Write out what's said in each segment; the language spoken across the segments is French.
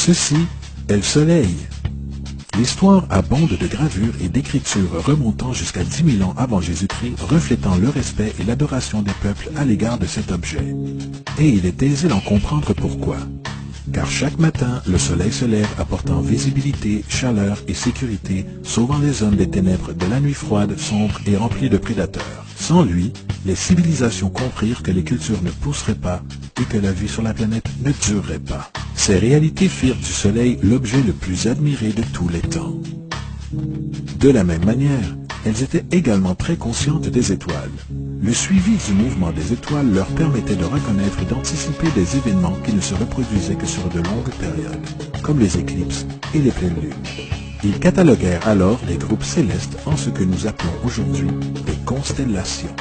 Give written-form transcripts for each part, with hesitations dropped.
Ceci est le soleil. L'histoire abonde de gravures et d'écritures remontant jusqu'à 10 000 ans avant Jésus-Christ, reflétant le respect et l'adoration des peuples à l'égard de cet objet. Et il est aisé d'en comprendre pourquoi. Car chaque matin, le soleil se lève apportant visibilité, chaleur et sécurité, sauvant les hommes des ténèbres de la nuit froide, sombre et remplie de prédateurs. Sans lui, les civilisations comprirent que les cultures ne pousseraient pas et que la vie sur la planète ne durerait pas. Ces réalités firent du soleil l'objet le plus admiré de tous les temps. De la même manière, elles étaient également très conscientes des étoiles. Le suivi du mouvement des étoiles leur permettait de reconnaître et d'anticiper des événements qui ne se reproduisaient que sur de longues périodes, comme les éclipses et les pleines lunes. Ils cataloguèrent alors les groupes célestes en ce que nous appelons aujourd'hui des constellations.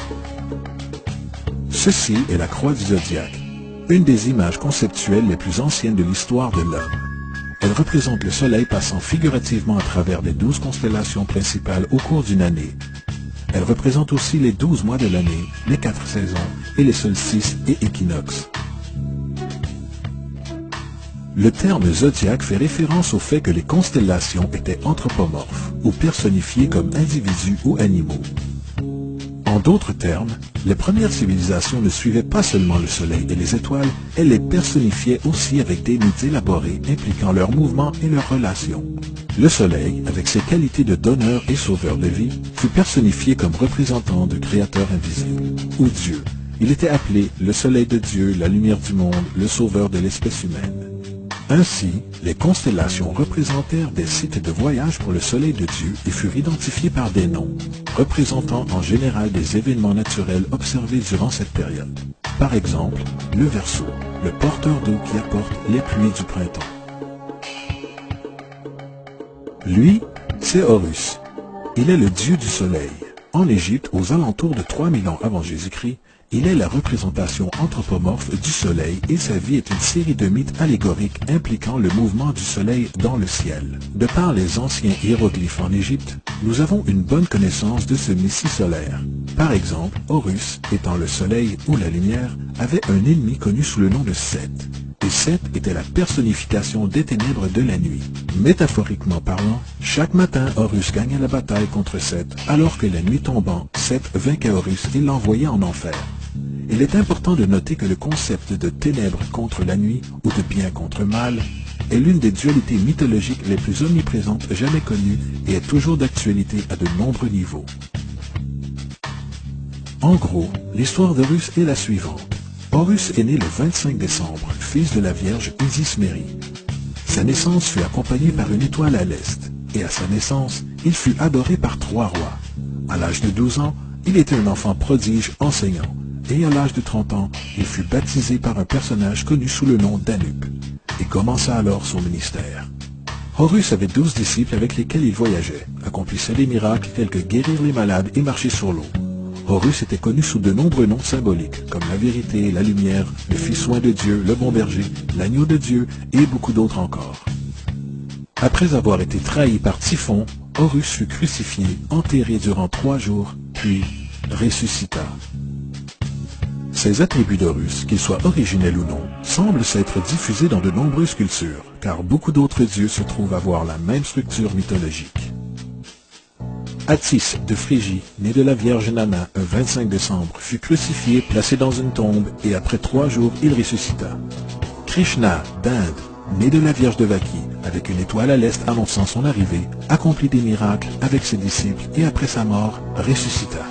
Ceci est la croix du zodiaque, une des images conceptuelles les plus anciennes de l'histoire de l'homme. Elle représente le soleil passant figurativement à travers les 12 constellations principales au cours d'une année. Elle représente aussi les 12 mois de l'année, les 4 saisons et les solstices et équinoxes. Le terme zodiaque fait référence au fait que les constellations étaient anthropomorphes ou personnifiées comme individus ou animaux. En d'autres termes, les premières civilisations ne suivaient pas seulement le soleil et les étoiles, elles les personnifiaient aussi avec des mythes élaborés impliquant leurs mouvements et leurs relations. Le soleil, avec ses qualités de donneur et sauveur de vie, fut personnifié comme représentant de créateur invisible, ou Dieu. Il était appelé le soleil de Dieu, la lumière du monde, le sauveur de l'espèce humaine. Ainsi, les constellations représentèrent des sites de voyage pour le soleil de Dieu et furent identifiés par des noms, représentant en général des événements naturels observés durant cette période. Par exemple, le Verseau, le porteur d'eau qui apporte les pluies du printemps. Lui, c'est Horus. Il est le dieu du soleil. En Égypte, aux alentours de 3000 ans avant Jésus-Christ, il est la représentation anthropomorphe du soleil et sa vie est une série de mythes allégoriques impliquant le mouvement du soleil dans le ciel. De par les anciens hiéroglyphes en Égypte, nous avons une bonne connaissance de ce messie solaire. Par exemple, Horus, étant le soleil ou la lumière, avait un ennemi connu sous le nom de Seth. Et Seth était la personnification des ténèbres de la nuit. Métaphoriquement parlant, chaque matin Horus gagnait la bataille contre Seth, alors que la nuit tombant, Seth vainquait Horus et l'envoyait en enfer. Il est important de noter que le concept de ténèbres contre la nuit ou de bien contre mal est l'une des dualités mythologiques les plus omniprésentes jamais connues et est toujours d'actualité à de nombreux niveaux. En gros, l'histoire d'Horus est la suivante. Horus est né le 25 décembre, fils de la Vierge Isis-Méry. Sa naissance fut accompagnée par une étoile à l'est, et à sa naissance, il fut adoré par 3 rois. À l'âge de 12 ans, il était un enfant prodige enseignant, et à l'âge de 30 ans, il fut baptisé par un personnage connu sous le nom d'Anup, et commença alors son ministère. Horus avait 12 disciples avec lesquels il voyageait, accomplissait des miracles tels que guérir les malades et marcher sur l'eau. Horus était connu sous de nombreux noms symboliques, comme la vérité, la lumière, le fils oint de Dieu, le bon berger, l'agneau de Dieu et beaucoup d'autres encore. Après avoir été trahi par Typhon, Horus fut crucifié, enterré durant 3 jours, puis ressuscita. Ces attributs d'Horus, qu'ils soient originels ou non, semblent s'être diffusés dans de nombreuses cultures, car beaucoup d'autres dieux se trouvent avoir la même structure mythologique. Attis de Phrygie, né de la Vierge Nana un 25 décembre, fut crucifié, placé dans une tombe, et après 3 jours, il ressuscita. Krishna d'Inde, né de la Vierge de Vaki, avec une étoile à l'est annonçant son arrivée, accomplit des miracles avec ses disciples et après sa mort, ressuscita.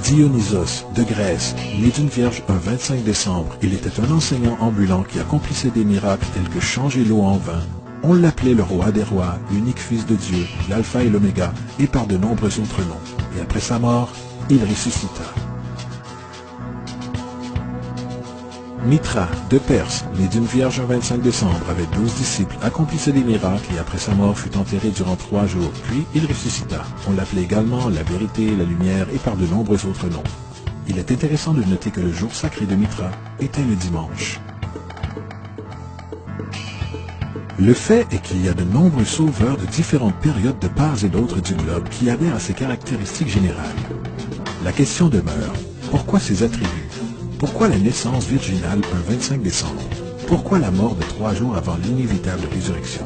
Dionysos de Grèce, né d'une vierge un 25 décembre, il était un enseignant ambulant qui accomplissait des miracles tels que changer l'eau en vin. On l'appelait le roi des rois, l'unique fils de Dieu, l'alpha et l'oméga, et par de nombreux autres noms. Et après sa mort, il ressuscita. Mitra, de Perse, né d'une vierge un 25 décembre, avec 12 disciples, accomplissait des miracles et après sa mort fut enterré durant 3 jours, puis il ressuscita. On l'appelait également la vérité, la lumière et par de nombreux autres noms. Il est intéressant de noter que le jour sacré de Mitra était le dimanche. Le fait est qu'il y a de nombreux sauveurs de différentes périodes de part et d'autre du globe qui adhèrent à ces caractéristiques générales. La question demeure, pourquoi ces attributs? Pourquoi la naissance virginale un 25 décembre? Pourquoi la mort de 3 jours avant l'inévitable résurrection?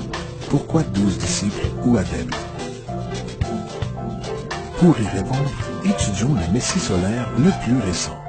Pourquoi 12 disciples ou adeptes? Pour y répondre, étudions le Messie solaire le plus récent.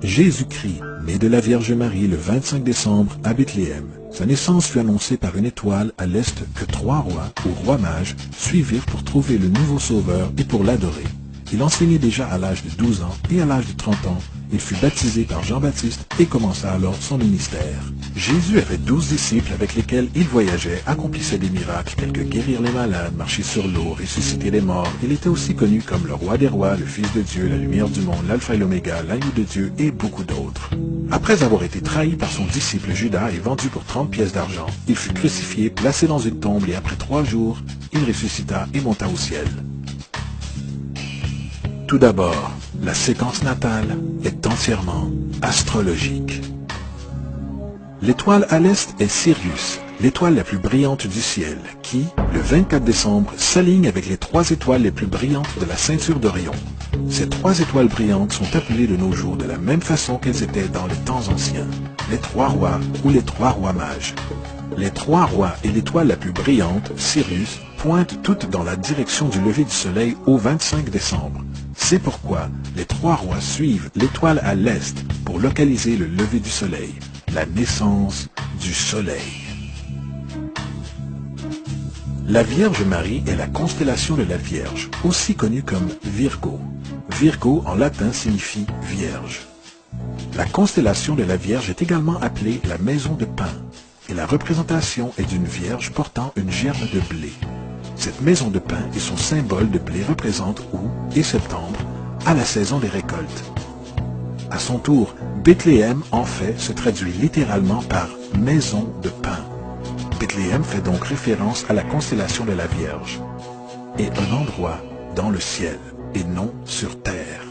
Jésus-Christ, né de la Vierge Marie le 25 décembre à Bethléem. Sa naissance fut annoncée par une étoile à l'est que 3 rois ou rois mages suivirent pour trouver le nouveau sauveur et pour l'adorer. Il enseignait déjà à l'âge de 12 ans et à l'âge de 30 ans, il fut baptisé par Jean-Baptiste et commença alors son ministère. Jésus avait 12 disciples avec lesquels il voyageait, accomplissait des miracles tels que guérir les malades, marcher sur l'eau, ressusciter les morts. Il était aussi connu comme le roi des rois, le fils de Dieu, la lumière du monde, l'alpha et l'oméga, l'agneau de Dieu et beaucoup d'autres. Après avoir été trahi par son disciple Judas et vendu pour 30 pièces d'argent, il fut crucifié, placé dans une tombe et après 3 jours, il ressuscita et monta au ciel. Tout d'abord, la séquence natale est entièrement astrologique. L'étoile à l'est est Sirius, l'étoile la plus brillante du ciel, qui, le 24 décembre, s'aligne avec les 3 étoiles les plus brillantes de la ceinture d'Orion. Ces 3 étoiles brillantes sont appelées de nos jours de la même façon qu'elles étaient dans les temps anciens, les 3 rois ou les 3 rois mages. Les 3 rois et l'étoile la plus brillante, Sirius, pointent toutes dans la direction du lever du soleil au 25 décembre. C'est pourquoi les 3 rois suivent l'étoile à l'est pour localiser le lever du soleil, la naissance du soleil. La Vierge Marie est la constellation de la Vierge, aussi connue comme Virgo. Virgo en latin signifie Vierge. La constellation de la Vierge est également appelée la maison de pain, et la représentation est d'une Vierge portant une germe de blé. Cette maison de pain et son symbole de blé représentent août et septembre, à la saison des récoltes. À son tour, Bethléem, en fait, se traduit littéralement par « maison de pain ». Bethléem fait donc référence à la constellation de la Vierge, et un endroit dans le ciel, et non sur terre.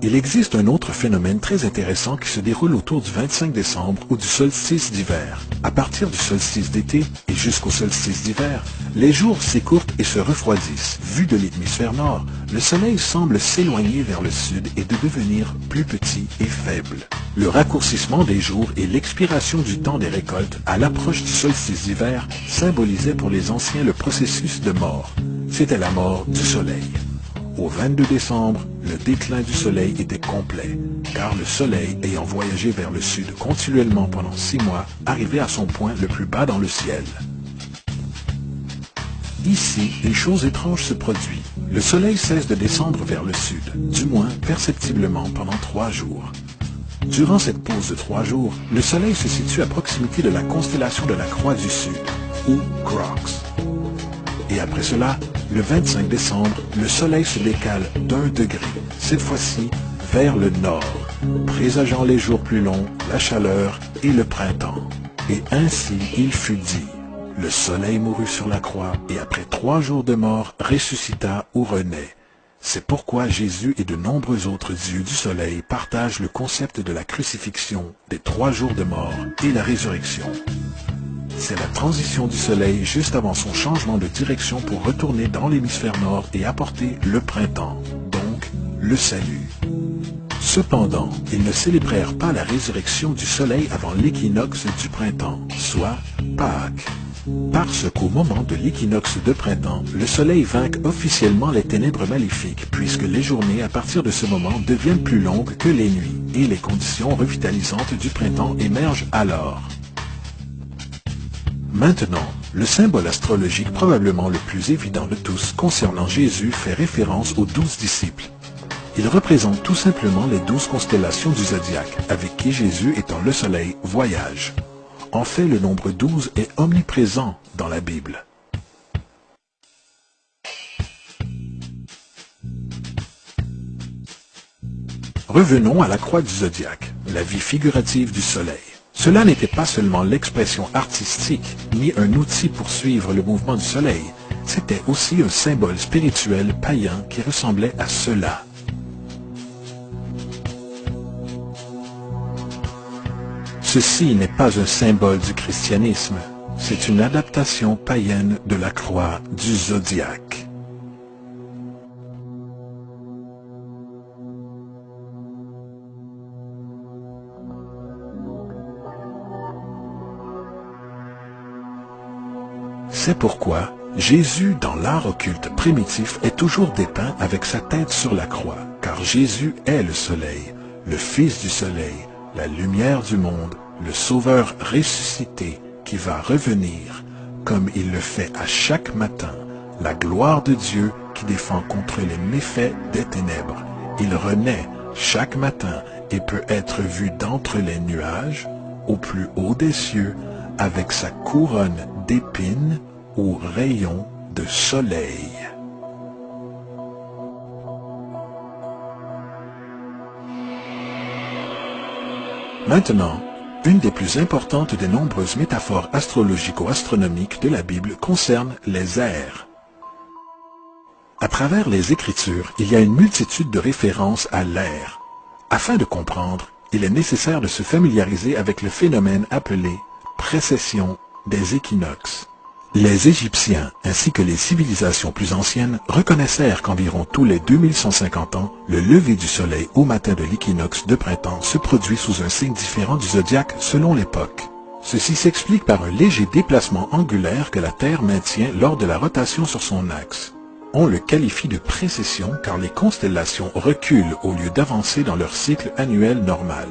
Il existe un autre phénomène très intéressant qui se déroule autour du 25 décembre ou du solstice d'hiver. À partir du solstice d'été et jusqu'au solstice d'hiver, les jours s'écourtent et se refroidissent. Vu de l'hémisphère nord, le soleil semble s'éloigner vers le sud et de devenir plus petit et faible. Le raccourcissement des jours et l'expiration du temps des récoltes à l'approche du solstice d'hiver symbolisaient pour les anciens le processus de mort. C'était la mort du soleil. Au 22 décembre, le déclin du soleil était complet, car le soleil, ayant voyagé vers le sud continuellement pendant 6 mois, arrivait à son point le plus bas dans le ciel. Ici, une chose étrange se produit. Le soleil cesse de descendre vers le sud, du moins perceptiblement pendant 3 jours. Durant cette pause de 3 jours, le soleil se situe à proximité de la constellation de la Croix du Sud, ou Crux. Et après cela, le 25 décembre, le soleil se décale d'1 degré, cette fois-ci vers le nord, présageant les jours plus longs, la chaleur et le printemps. Et ainsi il fut dit, le soleil mourut sur la croix et après 3 jours de mort ressuscita ou renaît. C'est pourquoi Jésus et de nombreux autres dieux du soleil partagent le concept de la crucifixion, des 3 jours de mort et la résurrection. C'est la transition du soleil juste avant son changement de direction pour retourner dans l'hémisphère nord et apporter le printemps, donc le salut. Cependant, ils ne célébrèrent pas la résurrection du soleil avant l'équinoxe du printemps, soit Pâques. Parce qu'au moment de l'équinoxe de printemps, le soleil vainque officiellement les ténèbres maléfiques, puisque les journées à partir de ce moment deviennent plus longues que les nuits, et les conditions revitalisantes du printemps émergent alors. Maintenant, le symbole astrologique probablement le plus évident de tous concernant Jésus fait référence aux 12 disciples. Il représente tout simplement les 12 constellations du zodiaque, avec qui Jésus, étant le soleil, voyage. En fait, le nombre 12 est omniprésent dans la Bible. Revenons à la croix du zodiaque, la vie figurative du soleil. Cela n'était pas seulement l'expression artistique, ni un outil pour suivre le mouvement du soleil, c'était aussi un symbole spirituel païen qui ressemblait à cela. Ceci n'est pas un symbole du christianisme, c'est une adaptation païenne de la croix du zodiaque. C'est pourquoi Jésus, dans l'art occulte primitif, est toujours dépeint avec sa tête sur la croix, car Jésus est le soleil, le Fils du soleil, la lumière du monde, le Sauveur ressuscité qui va revenir, comme il le fait à chaque matin, la gloire de Dieu qui défend contre les méfaits des ténèbres. Il renaît chaque matin et peut être vu d'entre les nuages, au plus haut des cieux, avec sa couronne d'épines aux rayons de soleil. Maintenant, une des plus importantes des nombreuses métaphores astrologico-astronomiques de la Bible concerne les airs. À travers les Écritures, il y a une multitude de références à l'air. Afin de comprendre, il est nécessaire de se familiariser avec le phénomène appelé précession des équinoxes. Les Égyptiens, ainsi que les civilisations plus anciennes, reconnaissèrent qu'environ tous les 2150 ans, le lever du soleil au matin de l'équinoxe de printemps se produit sous un signe différent du zodiaque selon l'époque. Ceci s'explique par un léger déplacement angulaire que la Terre maintient lors de la rotation sur son axe. On le qualifie de précession car les constellations reculent au lieu d'avancer dans leur cycle annuel normal.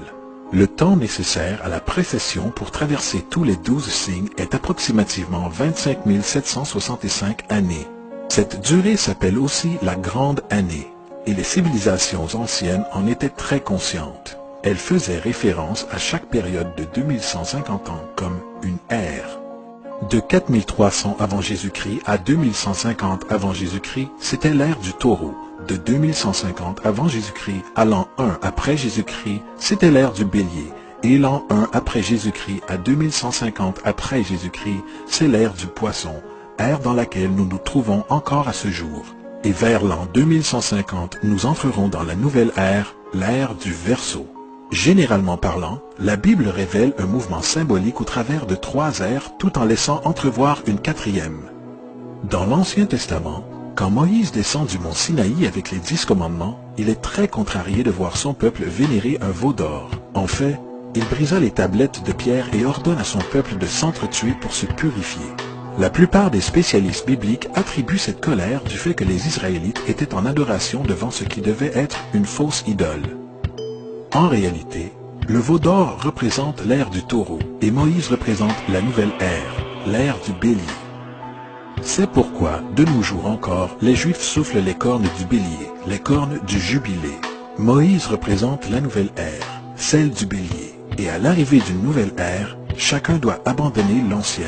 Le temps nécessaire à la précession pour traverser tous les 12 signes est approximativement 25 765 années. Cette durée s'appelle aussi la Grande Année, et les civilisations anciennes en étaient très conscientes. Elles faisaient référence à chaque période de 2150 ans comme une ère. De 4300 avant Jésus-Christ à 2150 avant Jésus-Christ, c'était l'ère du taureau. De 2150 avant Jésus-Christ à l'an 1 après Jésus-Christ, c'était l'ère du bélier. Et l'an 1 après Jésus-Christ à 2150 après Jésus-Christ, c'est l'ère du poisson, ère dans laquelle nous nous trouvons encore à ce jour. Et vers l'an 2150, nous entrerons dans la nouvelle ère, l'ère du Verseau. Généralement parlant, la Bible révèle un mouvement symbolique au travers de 3 ères tout en laissant entrevoir une 4e. Dans l'Ancien Testament, quand Moïse descend du mont Sinaï avec les 10 commandements, il est très contrarié de voir son peuple vénérer un veau d'or. En fait, il brisa les tablettes de pierre et ordonne à son peuple de s'entretuer pour se purifier. La plupart des spécialistes bibliques attribuent cette colère du fait que les Israélites étaient en adoration devant ce qui devait être une fausse idole. En réalité, le veau d'or représente l'ère du taureau et Moïse représente la nouvelle ère, l'ère du bélier. C'est pourquoi, de nos jours encore, les Juifs soufflent les cornes du bélier, les cornes du jubilé. Moïse représente la nouvelle ère, celle du bélier, et à l'arrivée d'une nouvelle ère, chacun doit abandonner l'ancienne.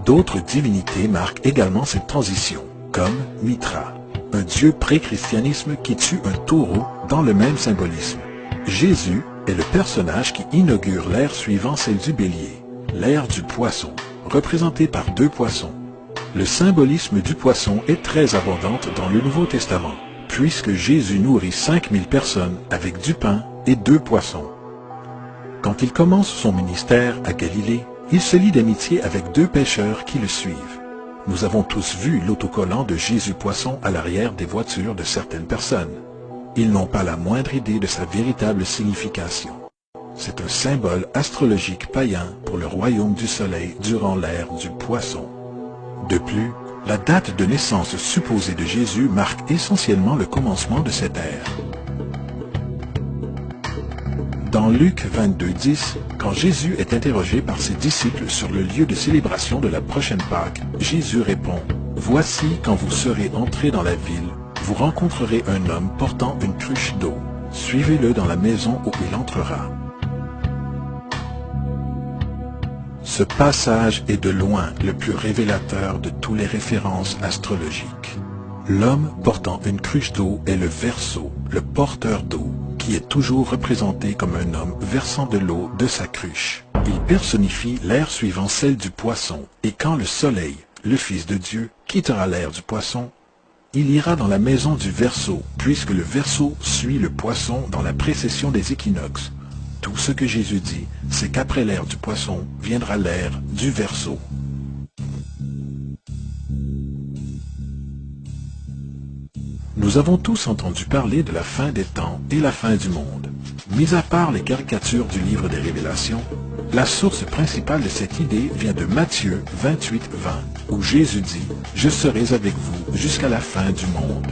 D'autres divinités marquent également cette transition, comme Mithra, un dieu pré-christianisme qui tue un taureau dans le même symbolisme. Jésus est le personnage qui inaugure l'ère suivant celle du bélier, l'ère du poisson, représentée par 2 poissons. Le symbolisme du poisson est très abondant dans le Nouveau Testament, puisque Jésus nourrit 5000 personnes avec du pain et 2 poissons. Quand il commence son ministère à Galilée, il se lie d'amitié avec 2 pêcheurs qui le suivent. Nous avons tous vu l'autocollant de Jésus Poisson à l'arrière des voitures de certaines personnes. Ils n'ont pas la moindre idée de sa véritable signification. C'est un symbole astrologique païen pour le royaume du soleil durant l'ère du poisson. De plus, la date de naissance supposée de Jésus marque essentiellement le commencement de cette ère. Dans Luc 22:10, quand Jésus est interrogé par ses disciples sur le lieu de célébration de la prochaine Pâque, Jésus répond « Voici quand vous serez entrés dans la ville, vous rencontrerez un homme portant une cruche d'eau. Suivez-le dans la maison où il entrera. » Ce passage est de loin le plus révélateur de toutes les références astrologiques. L'homme portant une cruche d'eau est le Verseau, le porteur d'eau, qui est toujours représenté comme un homme versant de l'eau de sa cruche. Il personnifie l'ère suivant celle du poisson, et quand le soleil, le Fils de Dieu, quittera l'ère du poisson, il ira dans la maison du Verseau, puisque le Verseau suit le poisson dans la précession des équinoxes. Tout ce que Jésus dit, c'est qu'après l'ère du poisson viendra l'ère du Verseau. Nous avons tous entendu parler de la fin des temps et la fin du monde. Mis à part les caricatures du livre des Révélations, La source principale de cette idée vient de Matthieu 28:20, où Jésus dit « Je serai avec vous jusqu'à la fin du monde ».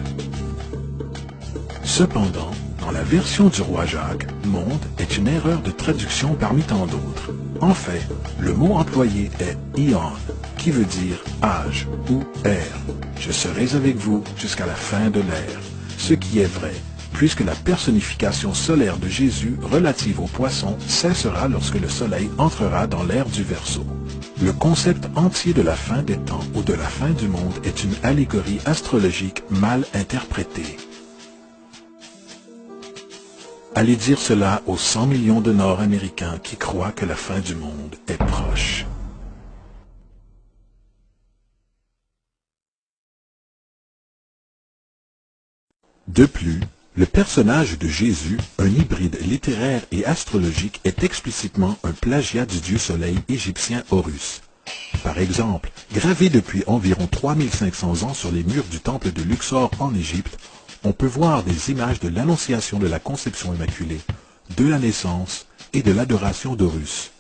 Cependant, dans la version du roi Jacques, « monde » est une erreur de traduction parmi tant d'autres. En fait, le mot employé est « ion », qui veut dire « âge » ou « ère ». Je serai avec vous jusqu'à la fin de l'ère, ce qui est vrai, puisque la personnification solaire de Jésus relative aux poissons cessera lorsque le soleil entrera dans l'ère du Verseau. Le concept entier de la fin des temps ou de la fin du monde est une allégorie astrologique mal interprétée. Allez dire cela aux 100 millions de Nord-Américains qui croient que la fin du monde est proche. De plus, le personnage de Jésus, un hybride littéraire et astrologique, est explicitement un plagiat du dieu soleil égyptien Horus. Par exemple, gravé depuis environ 3500 ans sur les murs du temple de Luxor en Égypte, on peut voir des images de l'annonciation de la conception immaculée, de la naissance et de l'adoration d'Horus.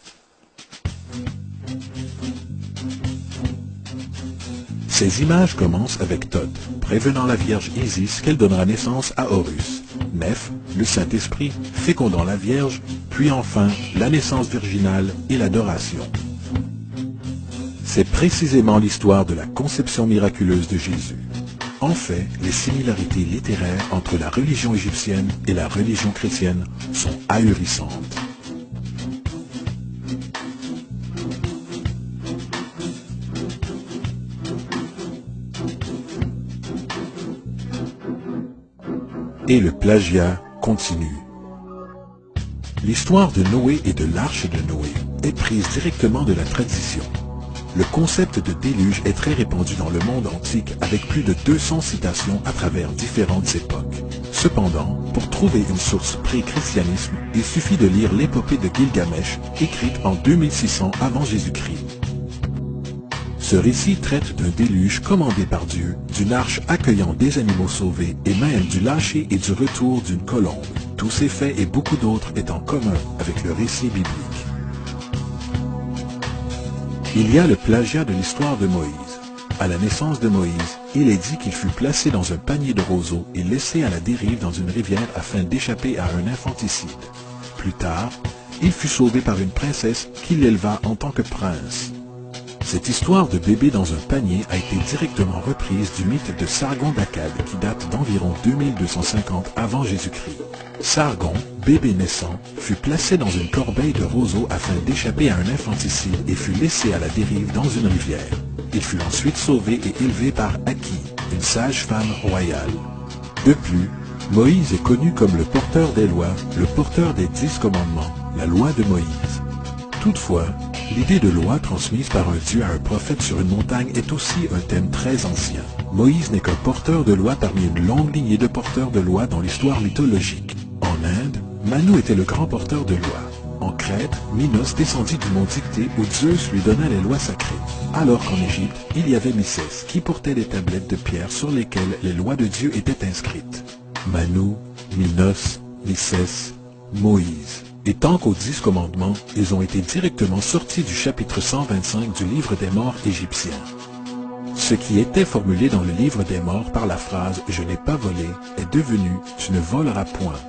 Ces images commencent avec Thoth, prévenant la Vierge Isis qu'elle donnera naissance à Horus, Neph, le Saint-Esprit, fécondant la Vierge, puis enfin la naissance virginale et l'adoration. C'est précisément l'histoire de la conception miraculeuse de Jésus. En fait, les similarités littéraires entre la religion égyptienne et la religion chrétienne sont ahurissantes. Et le plagiat continue. L'histoire de Noé et de l'arche de Noé est prise directement de la tradition. Le concept de déluge est très répandu dans le monde antique avec plus de 200 citations à travers différentes époques. Cependant, pour trouver une source pré-christianisme, il suffit de lire l'épopée de Gilgamesh, écrite en 2600 avant Jésus-Christ. Ce récit traite d'un déluge commandé par Dieu, d'une arche accueillant des animaux sauvés et même du lâcher et du retour d'une colombe. Tous ces faits et beaucoup d'autres est en commun avec le récit biblique. Il y a le plagiat de l'histoire de Moïse. À la naissance de Moïse, il est dit qu'il fut placé dans un panier de roseaux et laissé à la dérive dans une rivière afin d'échapper à un infanticide. Plus tard, il fut sauvé par une princesse qui l'éleva en tant que prince. Cette histoire de bébé dans un panier a été directement reprise du mythe de Sargon d'Akkad qui date d'environ 2250 avant Jésus-Christ. Sargon, bébé naissant, fut placé dans une corbeille de roseaux afin d'échapper à un infanticide et fut laissé à la dérive dans une rivière. Il fut ensuite sauvé et élevé par Aki, une sage-femme royale. De plus, Moïse est connu comme le porteur des lois, le porteur des 10 commandements, la loi de Moïse. Toutefois, l'idée de loi transmise par un dieu à un prophète sur une montagne est aussi un thème très ancien. Moïse n'est qu'un porteur de loi parmi une longue lignée de porteurs de loi dans l'histoire mythologique. En Inde, Manu était le grand porteur de loi. En Crète, Minos descendit du mont Dictée où Zeus lui donna les lois sacrées. Alors qu'en Égypte, il y avait Mysès qui portait des tablettes de pierre sur lesquelles les lois de Dieu étaient inscrites. Manu, Minos, Mysès, Moïse. Et tant qu'aux 10 commandements, ils ont été directement sortis du chapitre 125 du livre des morts égyptien. Ce qui était formulé dans le livre des morts par la phrase « Je n'ai pas volé » est devenu « Tu ne voleras point ».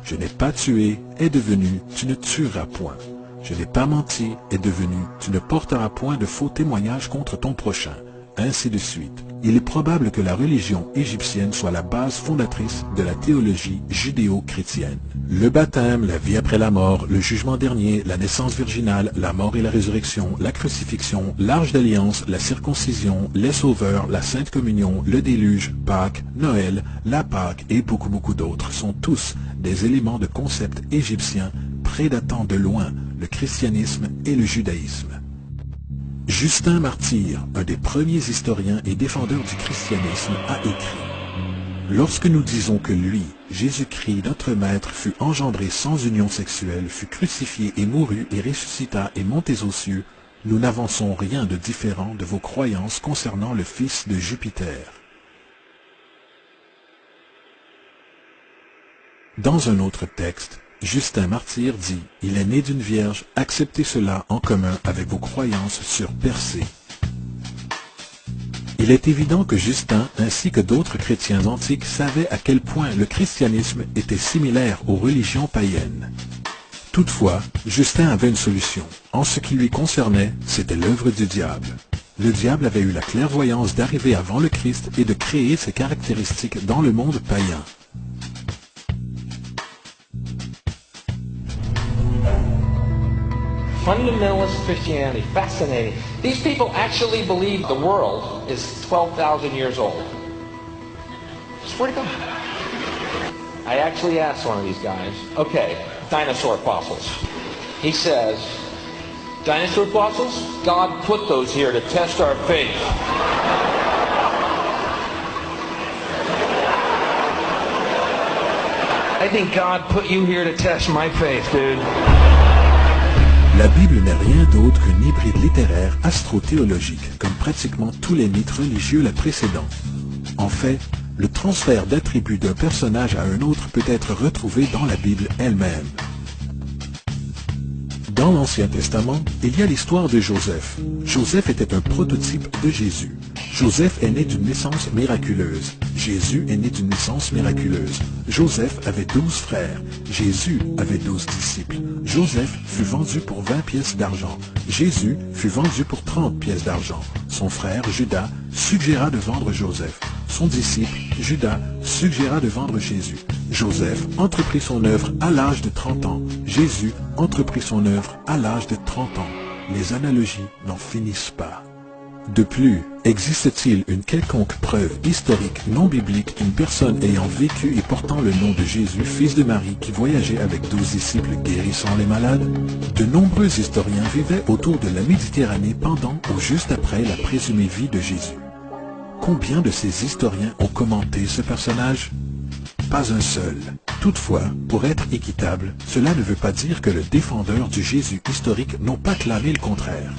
Je n'ai pas tué est devenu « Tu ne tueras point ». Je n'ai pas menti est devenu « Tu ne porteras point de faux témoignages contre ton prochain ». Ainsi de suite. Il est probable que la religion égyptienne soit la base fondatrice de la théologie judéo-chrétienne. Le baptême, la vie après la mort, le jugement dernier, la naissance virginale, la mort et la résurrection, la crucifixion, l'arche d'alliance, la circoncision, les sauveurs, la sainte communion, le déluge, Pâques, Noël, la Pâque et beaucoup d'autres sont tous des éléments de concepts égyptiens prédatant de loin le christianisme et le judaïsme. Justin Martyr, un des premiers historiens et défendeurs du christianisme, a écrit « Lorsque nous disons que lui, Jésus-Christ, notre Maître, fut engendré sans union sexuelle, fut crucifié et mourut et ressuscita et monté aux cieux, nous n'avançons rien de différent de vos croyances concernant le fils de Jupiter. » Dans un autre texte, Justin martyr dit « Il est né d'une vierge, acceptez cela en commun avec vos croyances sur Persée ». Il est évident que Justin, ainsi que d'autres chrétiens antiques, savaient à quel point le christianisme était similaire aux religions païennes. Toutefois, Justin avait une solution. En ce qui lui concernait, c'était l'œuvre du diable. Le diable avait eu la clairvoyance d'arriver avant le Christ et de créer ses caractéristiques dans le monde païen. Fundamentalist Christianity, fascinating. These people actually believe the world is 12,000 years old. Swear to God. I actually asked one of these guys, okay, dinosaur fossils. He says, dinosaur fossils? God put those here to test our faith. I think God put you here to test my faith, dude. La Bible n'est rien d'autre qu'un hybride littéraire astro-théologique, comme pratiquement tous les mythes religieux la précédant. En fait, le transfert d'attributs d'un personnage à un autre peut être retrouvé dans la Bible elle-même. Dans l'Ancien Testament, il y a l'histoire de Joseph. Joseph était un prototype de Jésus. Joseph est né d'une naissance miraculeuse. Jésus est né d'une naissance miraculeuse. Joseph avait 12 frères. Jésus avait 12 disciples. Joseph fut vendu pour 20 pièces d'argent. Jésus fut vendu pour 30 pièces d'argent. Son frère, Judas, suggéra de vendre Joseph. Son disciple, Judas, suggéra de vendre Jésus. Joseph entreprit son œuvre à l'âge de 30 ans. Jésus entreprit son œuvre à l'âge de 30 ans. Les analogies n'en finissent pas. De plus, existe-t-il une quelconque preuve historique non biblique d'une personne ayant vécu et portant le nom de Jésus, fils de Marie, qui voyageait avec 12 disciples guérissant les malades? De nombreux historiens vivaient autour de la Méditerranée pendant ou juste après la présumée vie de Jésus. Combien de ces historiens ont commenté ce personnage? Pas un seul. Toutefois, pour être équitable, cela ne veut pas dire que le défendeur du Jésus historique n'ont pas clamé le contraire.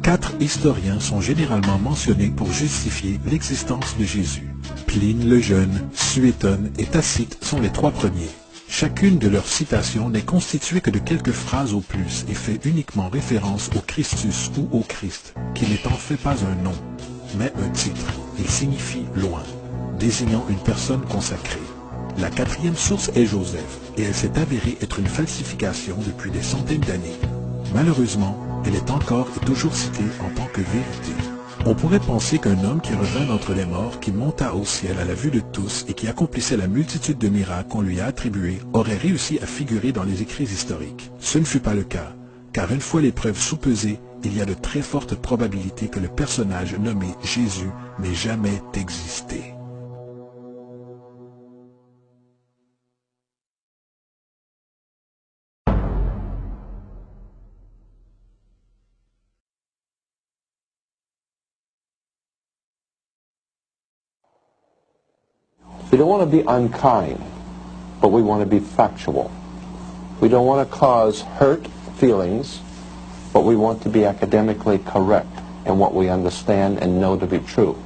4 historiens sont généralement mentionnés pour justifier l'existence de Jésus. Pline le Jeune, Suétone et Tacite sont les 3 premiers. Chacune de leurs citations n'est constituée que de quelques phrases au plus et fait uniquement référence au Christus ou au Christ, qui n'est en fait pas un nom, mais un titre. Il signifie loin, désignant une personne consacrée. La 4e source est Joseph, et elle s'est avérée être une falsification depuis des centaines d'années. Malheureusement, elle est encore et toujours citée en tant que vérité. On pourrait penser qu'un homme qui revint d'entre les morts, qui monta au ciel à la vue de tous et qui accomplissait la multitude de miracles qu'on lui a attribués, aurait réussi à figurer dans les écrits historiques. Ce ne fut pas le cas, car une fois les preuves soupesées, il y a de très fortes probabilités que le personnage nommé Jésus n'ait jamais existé. We don't want to be unkind, but we want to be factual. We don't want to cause hurt feelings, but we want to be academically correct in what we understand and know to be true.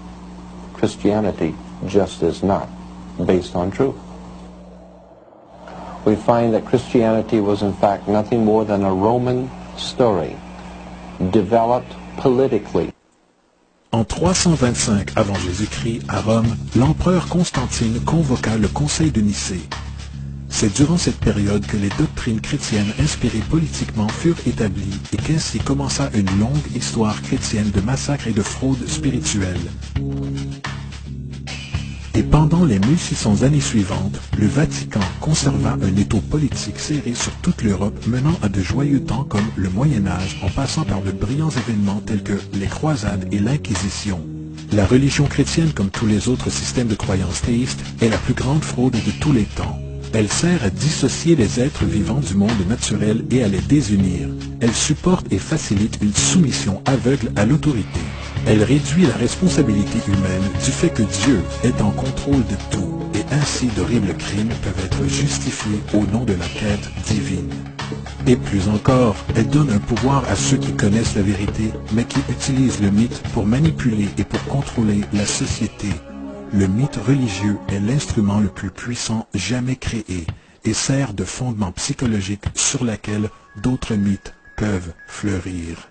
Christianity just is not based on truth. We find that Christianity was in fact nothing more than a Roman story, developed politically. En 325 avant Jésus-Christ, à Rome, l'empereur Constantine convoqua le Conseil de Nicée. C'est durant cette période que les doctrines chrétiennes inspirées politiquement furent établies et qu'ainsi commença une longue histoire chrétienne de massacres et de fraudes spirituelles. Et pendant les 1600 années suivantes, le Vatican conserva un étau politique serré sur toute l'Europe menant à de joyeux temps comme le Moyen-Âge en passant par de brillants événements tels que les croisades et l'Inquisition. La religion chrétienne, comme tous les autres systèmes de croyances théistes, est la plus grande fraude de tous les temps. Elle sert à dissocier les êtres vivants du monde naturel et à les désunir. Elle supporte et facilite une soumission aveugle à l'autorité. Elle réduit la responsabilité humaine du fait que Dieu est en contrôle de tout, et ainsi d'horribles crimes peuvent être justifiés au nom de la quête divine. Et plus encore, elle donne un pouvoir à ceux qui connaissent la vérité, mais qui utilisent le mythe pour manipuler et pour contrôler la société. Le mythe religieux est l'instrument le plus puissant jamais créé, et sert de fondement psychologique sur lequel d'autres mythes peuvent fleurir.